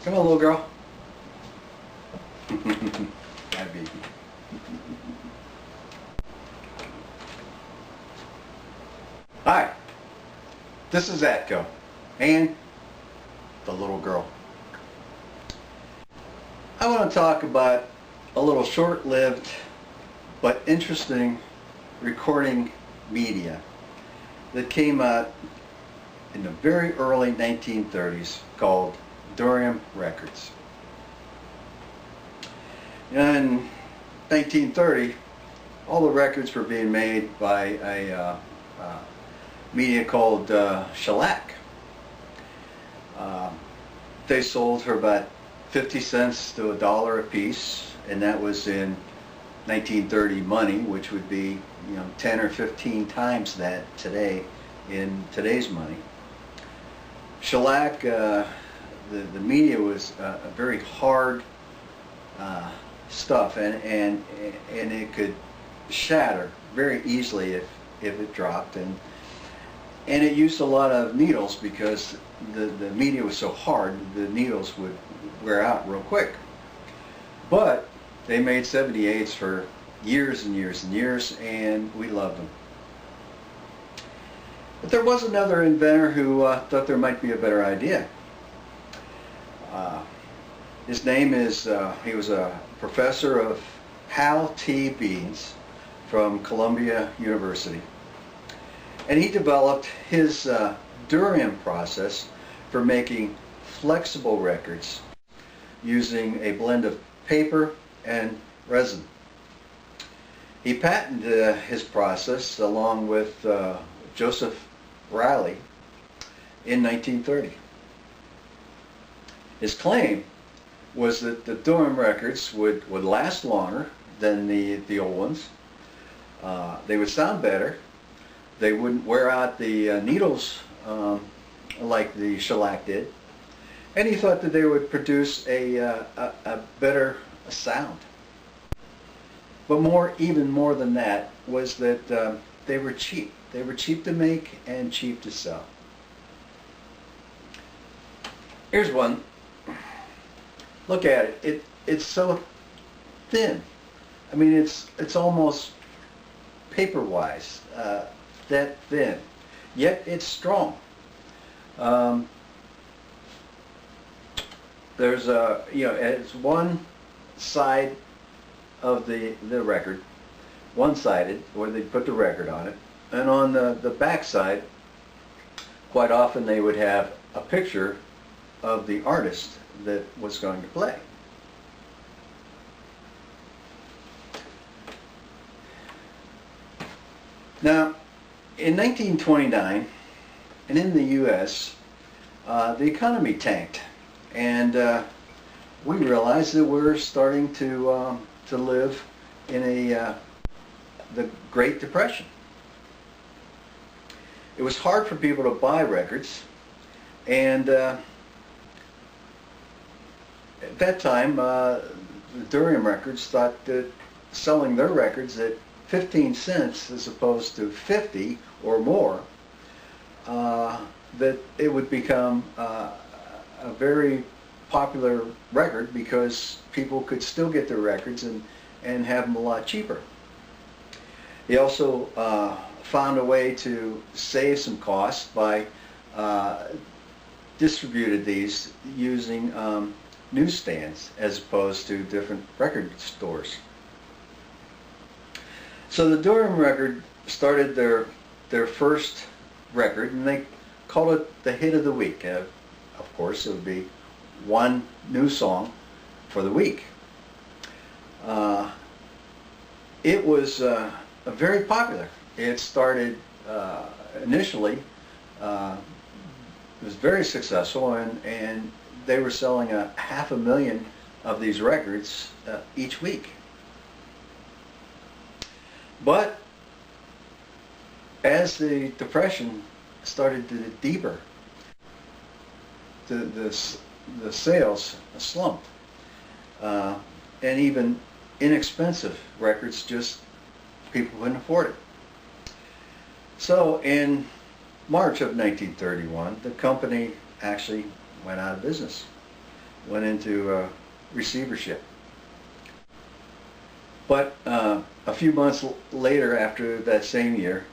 Come on, little girl. Hi, baby. Hi, this is Atco and the little girl. I want to talk about a little short-lived but interesting recording media that came out in the very early 1930s called Durium records. In 1930, all the records were being made by a media called shellac. They sold for about 50 cents to $1 a piece, and that was in 1930 money, which would be 10 or 15 times that today in today's money. Shellac, the media was a very hard stuff, and it could shatter very easily if it dropped, and it used a lot of needles because the media was so hard, the needles would wear out real quick. But they made 78s for years and years and years, and we loved them. But there was another inventor who thought there might be a better idea. His name is, he was a professor of Hal T. Beans from Columbia University. And he developed his Durium process for making flexible records using a blend of paper and resin. He patented his process along with Joseph Riley in 1930. His claim was that the Durium records would last longer than the old ones. They would sound better. They wouldn't wear out the needles like the shellac did. And he thought that they would produce a better sound. But even more than that was that they were cheap. They were cheap to make and cheap to sell. Here's one. Look at it. It's so thin. I mean, it's almost paper-wise, that thin. Yet it's strong. There's it's one side of the record, one-sided, where they put the record on it, and on the back side, quite often they would have a picture of the artist that was going to play. Now, in 1929, and in the U.S., the economy tanked, and we realized that we're starting to live in the Great Depression. It was hard for people to buy records, and at that time, the Durium records thought that selling their records at 15 cents as opposed to 50 or more, that it would become a very popular record because people could still get their records and have them a lot cheaper. He also found a way to save some costs by distributed these using newsstands as opposed to different record stores. So the Durium record started their first record, and they called it the hit of the week. Of course, it would be one new song for the week. It was very popular. It started initially, it was very successful, and they were selling 500,000 of these records each week. But as the Depression started to deeper, the sales slumped, and even inexpensive records, just people couldn't afford it. So in March of 1931, the company actually went out of business. went into receivership. But a few months later, after that same year,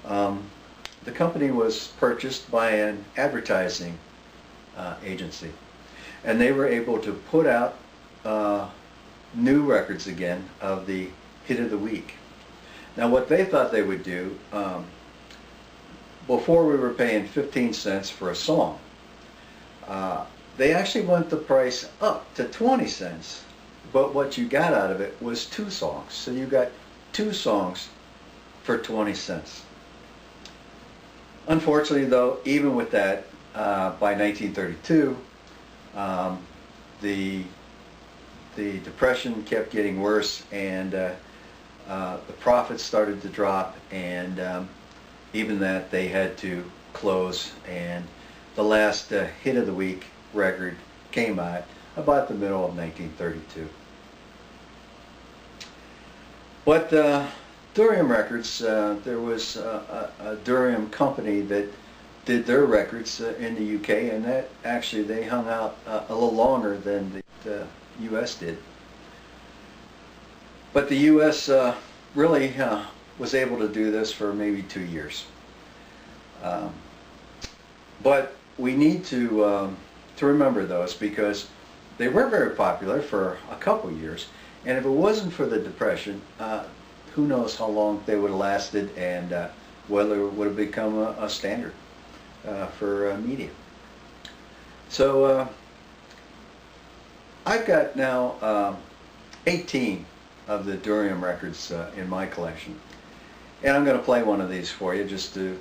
the company was purchased by an advertising agency, and they were able to put out new records again of the hit of the week. Now what they thought they would do, before we were paying 15 cents for a song, they actually went the price up to 20 cents, but what you got out of it was 2 songs. So you got 2 songs for 20 cents. Unfortunately though, even with that, by 1932, the depression kept getting worse, and the profits started to drop, and even that they had to close, and the last hit of the week record came out about the middle of 1932. But Durium Records, there was a Durium company that did their records in the UK, and that actually they hung out a little longer than the US did. But the US really was able to do this for maybe 2 years. But we need to remember those, because they were very popular for a couple years, and if it wasn't for the Depression, who knows how long they would have lasted, and whether it would have become a standard for media. So I've got now 18 of the Durium records in my collection, and I'm going to play one of these for you just to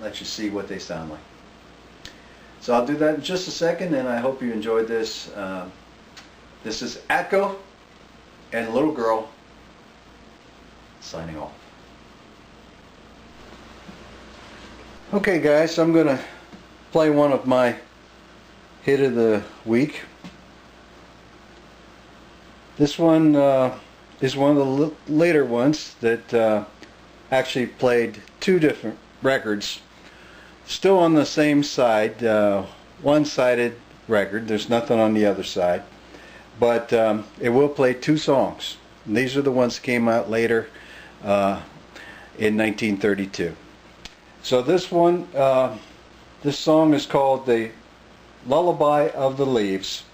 let you see what they sound like. So I'll do that in just a second, and I hope you enjoyed this. This is Atco and Little Girl signing off. Okay guys, I'm going to play one of my hit of the week. This one is one of the later ones that actually played 2 different records, still on the same side, one-sided record. There's nothing on the other side, but it will play 2 songs. And these are the ones that came out later in 1932. So this one, this song is called the Lullaby of the Leaves,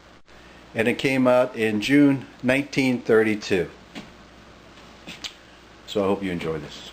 and it came out in June 1932. So I hope you enjoy this.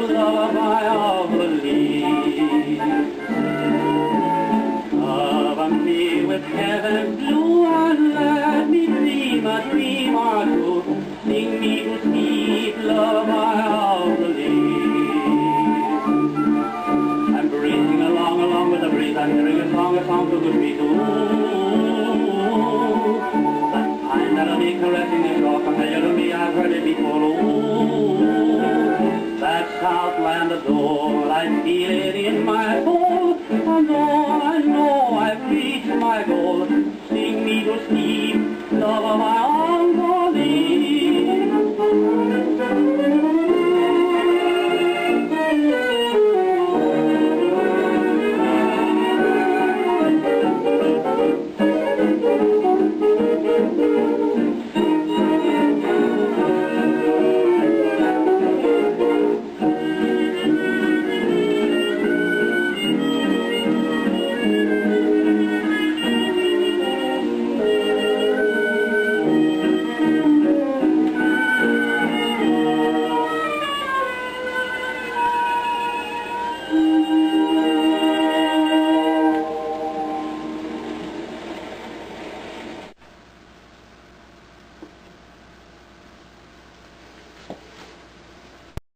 Lullaby of the leaves. Cover me with heaven's blue and let me dream a dream or two. Sing me to sweet lullaby of the leaves. I'm breezing along with the breeze. I'm hearing a song so good me too. That kind that'll be caressing the shore, familiar to me, I've heard it before. Ooh, that southland adore, I feel it in my soul.